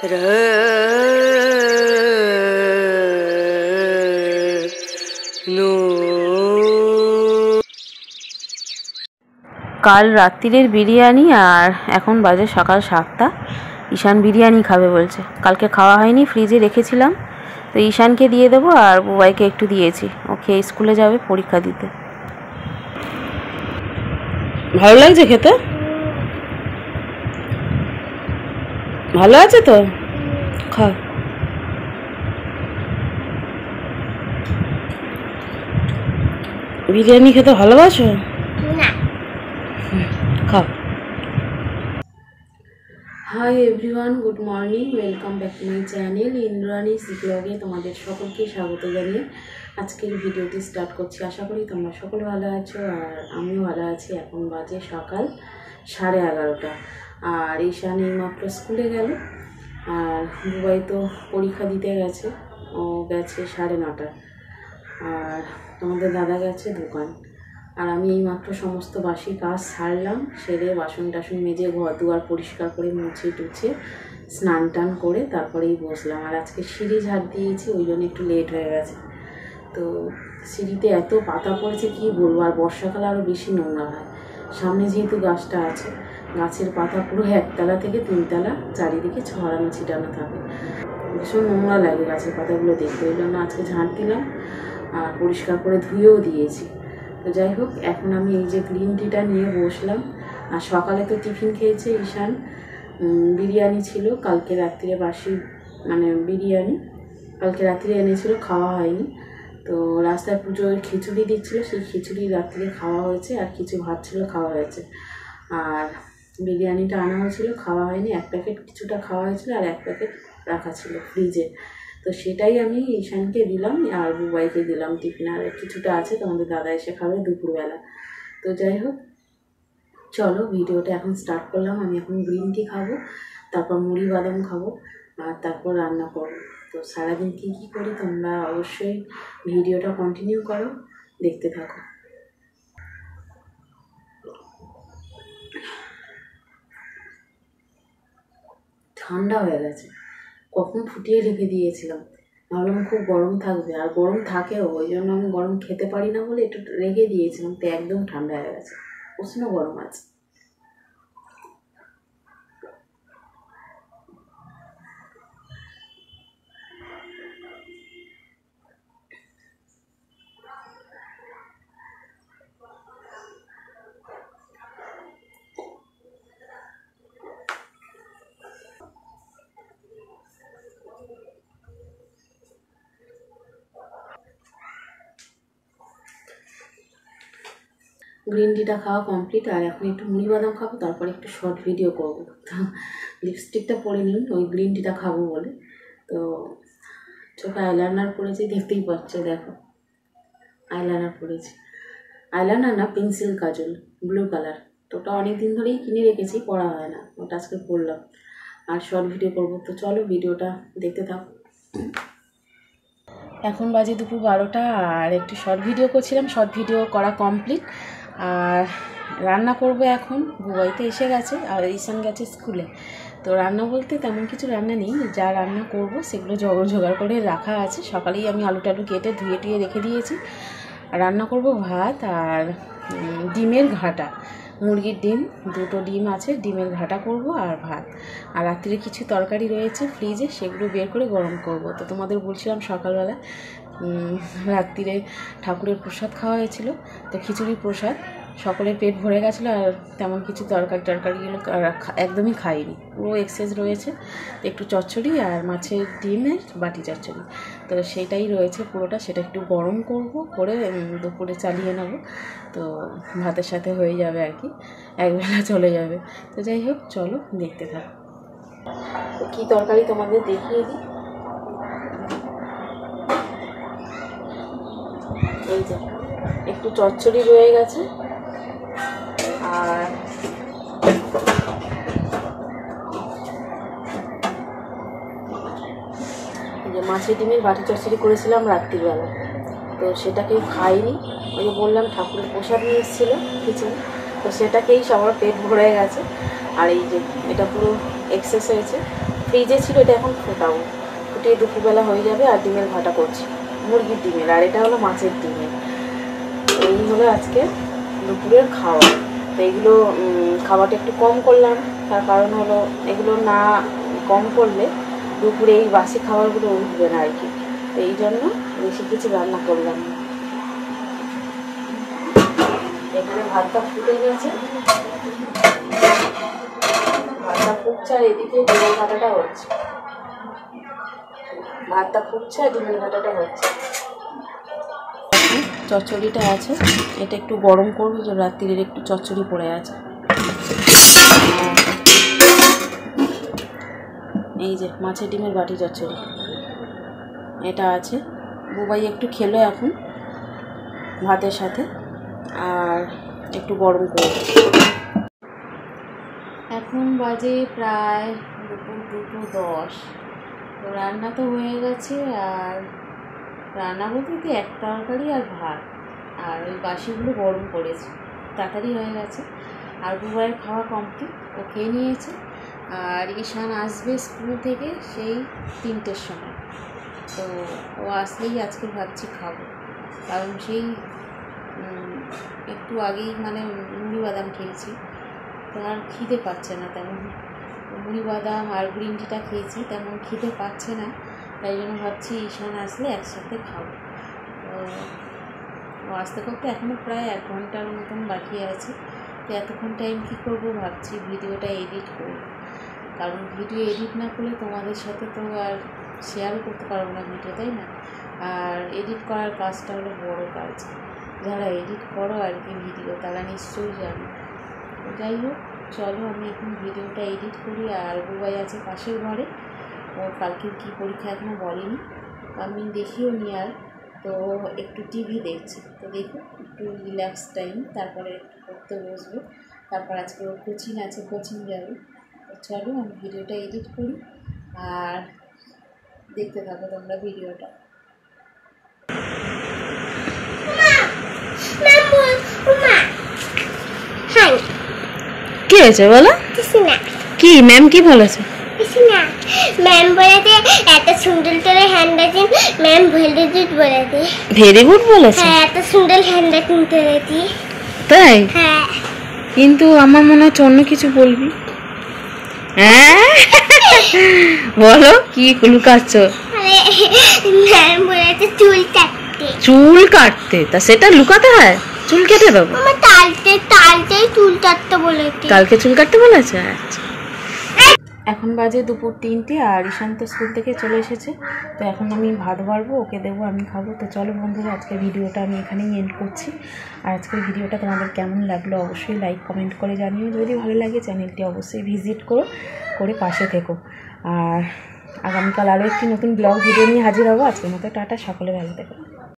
কাল রাত্রিরের বিরিয়ানি আর এখন বাজে সকাল 7টা। ঈশান বিরিয়ানি খাবে বলছে, কালকে খাওয়া হয়নি, ফ্রিজে রেখেছিলাম, তো ঈশানকে দিয়ে দেবো আর বুবাইকে একটু দিয়েছি, ও খেয়ে স্কুলে যাবে পরীক্ষা দিতে। ভালো লাগছে খেতে? ভালো আছে তো, খা। বিরিয়ানি খেতে ভালোবাসো? খাও। Hi everyone, good morning, welcome back to my channel Indrani's ব্লগে তোমাদের সকলকে স্বাগত জানিয়ে আজকের ভিডিওটি স্টার্ট করছি। আশা করি তোমরা সকলে ভালো আছো আর আমিও ভালো আছি। এখন বাজে সকাল 11:30 আর ঈশান এইমাত্র স্কুলে গেল আর বুবাই তো পরীক্ষা দিতে গেছে, ও গেছে 9:30 আর তোমাদের দাদা গেছে দোকান। আর আমি এইমাত্র সমস্ত বাসি কাজ সারলাম, সেরে বাসন টাসন মেজে ঘর দুয়ার পরিষ্কার করে মুছে টুছে স্নান টান করে তারপরেই বসলাম। আর আজকে সিঁড়ি ঝাড় দিয়েছি, ওই জন্য একটু লেট হয়ে গেছে। তো সিঁড়িতে এত পাতা পড়েছে কি বলবো, আর বর্ষাকালে আরও বেশি নোংরা হয়। সামনে যেহেতু গাছটা আছে, গাছের পাতা পুরো 1তলা থেকে 3তলা চারিদিকে ছড়ানো ছিটানো থাকে, ভীষণ নোংরা লাগে গাছের পাতাগুলো দেখতে। ওই জন্য আজকে ঝাড় দিলাম আর পরিষ্কার করে ধুয়েও দিয়েছি। তো যাই হোক, এখন আমি এই যে গ্রিন টিটা নিয়ে বসলাম। আর সকালে তো টিফিন খেয়েছে ঈশান, বিরিয়ানি ছিল কালকে রাত্রিরে, বাসি মানে বিরিয়ানি কালকে রাত্রিরে এনেছিল, খাওয়া হয়নি। তো রাস্তায় পুজোর খিচুড়ি দিচ্ছিল, সেই খিচুড়ি রাত্রিরে খাওয়া হয়েছে, আর কিছু ভাত ছিল খাওয়া হয়েছে। আর বিরিয়ানিটা আনা হয়েছিল, খাওয়া হয়নি, 1 প্যাকেট কিছুটা খাওয়া হয়েছিল আর 1 প্যাকেট রাখা ছিল ফ্রিজে। তো সেটাই আমি ঈশানকে দিলাম আর বুবাইকে দিলাম টিফিন, আর কিছুটা আছে তোমাদের দাদা এসে খাবে দুপুরবেলা। তো যাই হোক, চলো ভিডিওটা এখন স্টার্ট করলাম। আমি এখন গ্রিন টি খাবো, তারপর মুড়ি বাদাম খাবো আর তারপর রান্না করবো। তো সারাদিন কী কী করি তোমরা অবশ্যই ভিডিওটা কন্টিনিউ করো, দেখতে থাকো। ঠান্ডা হয়ে গেছে, কখন ফুটিয়ে রেখে দিয়েছিলাম, ভাবলাম খুব গরম থাকবে, আর গরম থাকেও, ওই জন্য আমি গরম খেতে পারি না বলে একটু রেখে দিয়েছিলাম, তো একদম ঠান্ডা হয়ে গেছে, প্রচণ্ড গরম আছে। গ্রিন টিটা খাওয়া কমপ্লিট, আর এখন একটু মুড়ি বাদাম খাবো, তারপরে একটু শর্ট ভিডিও করবো। তো লিপস্টিকটা পরে নিই ওই গ্রিন টিটা খাবো বলে। তো চোখে আইলাইনার পরেছি, দেখতেই পাচ্ছ, দেখো আইলাইনার পরেছি, আইলাইনার না পেন্সিল কাজল ব্লু কালার। তো ওটা অনেক দিন ধরেই কিনে রেখেছি, পরা হয় না, ওটা আজকে পরলাম আর শর্ট ভিডিও করবো। তো চলো ভিডিওটা দেখতে থাকো। এখন বাজে দুপুর 12টা আর একটু শর্ট ভিডিও করছিলাম, শর্ট ভিডিও করা কমপ্লিট। আর রান্না করব এখন, বুবাইতে এসে গেছে আর ঈশান গেছে স্কুলে। তো রান্না বলতে তেমন কিছু রান্না নেই, যা রান্না করব সেগুলো জোগাড় করে রাখা আছে। সকালেই আমি আলু টালু কেটে ধুয়ে টুয়ে রেখে দিয়েছি। রান্না করব ভাত আর ডিমের ঘাটা, মুরগির ডিম, 2টো ডিম আছে, ডিমের ঘাটা করব আর ভাত। আর রাত্রে কিছু তরকারি রয়েছে ফ্রিজে, সেগুলো বের করে গরম করব। তো তোমাদের বলছিলাম সকালবেলা রাত্রিরে ঠাকুরের প্রসাদ খাওয়া হয়েছিল, তো খিচুড়ি প্রসাদ, সকলের পেট ভরে গেছিলো, আর তেমন কিছু তরকারিগুলো একদমই খাইনি, পুরো এক্সেস রয়েছে। একটু চচ্চড়ি আর মাছের ডিমের বাটি চচ্চড়ি, তো সেটাই রয়েছে পুরোটা, সেটা একটু গরম করব, করে দুপুরে চালিয়ে নেব। তো ভাতের সাথে হয়ে যাবে আর কি, একবেলা চলে যাবে। তো যাই হোক, চলো দেখতে থাকো। কী তরকারি তোমাদের দেখিয়ে দিই। এই যে একটু চচ্চড়ি রয়ে গেছে, আর যে মাছের ডিমের বাটি চচ্চড়ি করেছিলাম রাত্রিবেলা, তো সেটাকেই খাইনি। ওই যে বললাম ঠাকুরের প্রসাদ নিয়ে এসেছিলো খিচুড়ি, তো সেটাকেই সবার পেট ভরে গেছে। আর এই যে এটা পুরো এক্সেস হয়েছে, ফ্রিজে ছিল, এটা এখন ফোটাবো, ফুটিয়ে দুপুরবেলা হয়ে যাবে। আর ডিমের ভাটা করছি, মুরগির ডিমের, আর এটা হলো মাছের ডিমের। এই হলো আজকে দুপুরের খাওয়া। তো এইগুলো খাওয়াটা একটু কম করলাম, তার কারণ হলো এগুলো না কম করলে দুপুরে এই বাসি খাবারগুলো উঠবে না আর কি। তো এই জন্য বেশি কিছু রান্না করলাম না। এখানে ভাতটা ফুটে গেছে, ভাতটা ফুটছে আর এদিকে ডিমের ভাটাটা হচ্ছে। ভাতটা ফুটছে আর ডিমের ভাটাটা হচ্ছে। চচ্চড়িটা আছে, এটা একটু গরম করবো, যে রাত্রির একটু চচ্চড়ি পড়ে আছে। এই যে মাছের ডিমের বাটি চচ্চড়ি এটা আছে। বুবাই একটু খেলো এখন ভাতের সাথে, আর একটু গরম করবো। এখন বাজে প্রায় দুপুর 2:10। তো রান্না তো হয়ে গেছে, আর রান্না বলতে কি এক তরকারি আর ভাত, আর ওই বাসিগুলো গরম করেছে, তাড়াতাড়ি হয়ে গেছে। আর বুবাইয়ের খাওয়া কমপ্লিট, ও খেয়ে নিয়েছে। আর ঈশান আসবে স্কুল থেকে সেই 3টের সময়। তো ও আসলেই আজকে ভাবছি খাবো, কারণ সেই একটু আগেই মানে মুড়ি বাদাম খেয়েছি, তো আর খিদে পাচ্ছে না তেমন। মুড়ি বাদাম আর গ্রিন টিটা খেয়েছি, তেমন খিদে পাচ্ছে না। তাই জন্য ভাবছি ঈশান আসলে একসাথে খাবো। তো ও আসতে করতে এখনও প্রায় 1 ঘন্টার মতন বাকি আছে। তো এতক্ষণ টাইম কী করবো ভাবছি ভিডিওটা এডিট করব, কারণ ভিডিও এডিট না করলে তোমাদের সাথে তো আর শেয়ারও করতে পারবো না ভিডিও, তাই না? আর এডিট করার কাজটা হলো বড় কাজ, যারা এডিট করো আর কি ভিডিও, তারা নিশ্চয়ই জানো। যাই হোক, চলো আমি এখন ভিডিওটা এডিট করি। আর বুবাই আছে পাশের ঘরে, ওর কালকে কী পরীক্ষা এখনও বলেনি, আমি দেখিও নি আর। তো একটু টিভি দেখছি, তো দেখো একটু রিল্যাক্স টাইম, তারপরে পড়তে বসবো। তারপর আজকে ওর কোচিং আছে, কোচিং যাবে। তো চলো আমি ভিডিওটা এডিট করি, আর দেখতে থাকো তোমরা ভিডিওটা। কি হয়েছে বলো? কি ম্যাম কি বলেছে? ম্যাম বলেছে এত সুন্দর করে হ্যান্ডরাইটিং, ম্যাম ভেরি গুড বলেছে। ভেরি গুড বলেছে? হ্যাঁ, এত সুন্দর হ্যান্ডরাইটিং করেছি। তাই? হ্যাঁ। কিন্তু আমার মনে হচ্ছে অন্য কিছু বলবি। হ্যাঁ বলো কি লুকাচ্ছ? ম্যাম বলেছে চুল কাটতে। চুল কাটতে? তা সেটা লুকাতে হয়? চুল কেটে দেবো? আমার তালতেই চুল কাটতে বলেছে। কালকে চুল কাটতে বলেছে? আচ্ছা। এখন বাজে দুপুর 3টে, আর ঈশান তো স্কুল থেকে চলে এসেছে। তো এখন আমি ভাত বাড়বো, ওকে দেবো, আমি খাবো। তো চলো বন্ধুরা, আজকের ভিডিওটা আমি এখানেই এন্ড করছি। আর আজকের ভিডিওটা তোমাদের কেমন লাগলো অবশ্যই লাইক কমেন্ট করে জানিও। যদি ভালো লাগে চ্যানেলটি অবশ্যই ভিজিট করে পাশে থেকো। আর আগামীকাল আরও একটি নতুন ব্লগ ভিডিও নিয়ে হাজির হবো। আজকের মতো টাটা, সকলে ভালো থেকো।